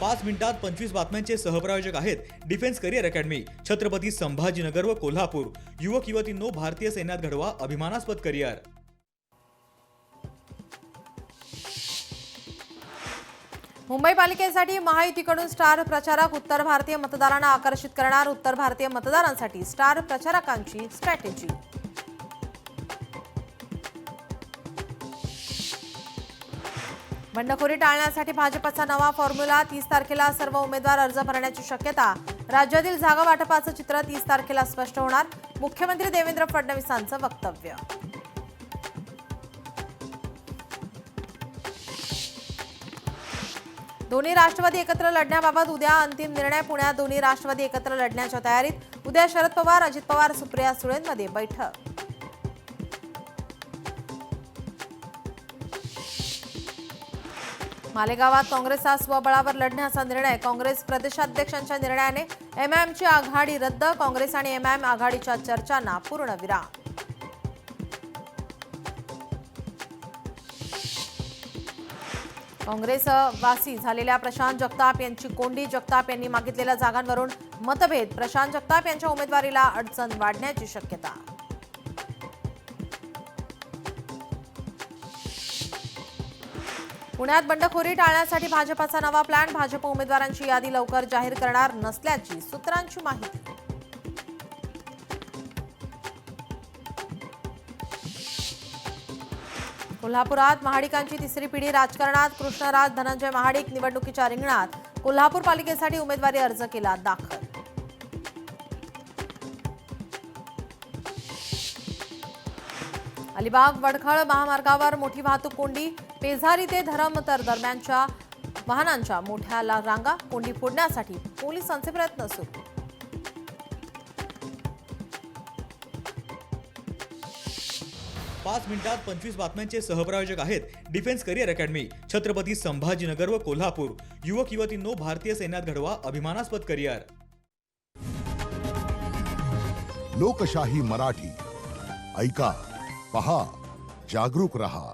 5 मिनिटात 25 बातम्यांचे सहप्रायोजक आहेत defence career academy, Chhatrapati Sambhajinagar व कोल्हापूर। युवक युवतींनो, भारतीय सैन्यात घडवा अभिमानास्पद करिअर। मुंबई पालिकेसाठी महायुतीकडून स्टार प्रचारक, उत्तर भारतीय मतदारांना आकर्षित करणार उत्तर भारतीय मतदारांसाठी स्टार प्रचारकांची स्ट्रॅटेजी। बंडखोरी टाळण्यासाठी भाजपचा नवा फॉर्म्युला, 30 तारखेला सर्व उमेदवार अर्ज भरण्याची शक्यता। राज्यातील जागा वाटपाचं चित्र 30 तारखेला स्पष्ट होणार, मुख्यमंत्री देवेंद्र फडणवीसांचं वक्तव्य। दोन्ही राष्ट्रवादी एकत्र लढण्याबाबत उद्या अंतिम निर्णय। पुण्यात दोन्ही राष्ट्रवादी एकत्र लढण्याच्या तयारीत। उद्या शरद पवार, अजित पवार, सुप्रिया सुळेंमध्ये बैठक। मालेगावात काँग्रेसचा स्वबळावर लढण्याचा निर्णय। काँग्रेस प्रदेशाध्यक्षांच्या निर्णयाने एमआयएमची आघाडी रद्द। काँग्रेस आणि एमआयएम आघाडीच्या चर्चांना पूर्णविराम। काँग्रेसवासी झालेल्या प्रशांत जगताप यांची कोंडी। जगताप यांनी मागितलेल्या जागांवरून मतभेद। प्रशांत जगताप यांच्या उमेदवारीला अडचण वाढण्याची शक्यता। पुण्यात बंडखोरी टाळण्यासाठी भाजपचा नवा प्लॅन। भाजप उमेदवारांची यादी लवकर जाहीर करणार नसल्याची सूत्रांची माहिती। कोल्हापुरात महाडिकांची तिसरी पिढी राजकारणात। कृष्णराज धनंजय महाडिक निवडणुकीच्या रिंगणात। कोल्हापूर पालिकेसाठी उमेदवारी अर्ज केला दाखल। अलिबाग वडखळ महामार्गावर मोठी वाहतूक कोंडी। पेझारी ते धरमतर दरम्यानच्या वाहनांच्या मोठ्या रांगा। कोंडी फोडण्यासाठी पोलिसांचे प्रयत्न सुरू। पाच मिनिटात 25 बातम्यांचे सहप्रायोजक आहेत defence career academy, Chhatrapati Sambhajinagar व कोल्हापूर। युवक युवतींनो, भारतीय सैन्यात घडवा अभिमानास्पद करिअर। लोकशाही मराठी ऐका, पहा, जागरूक रहा।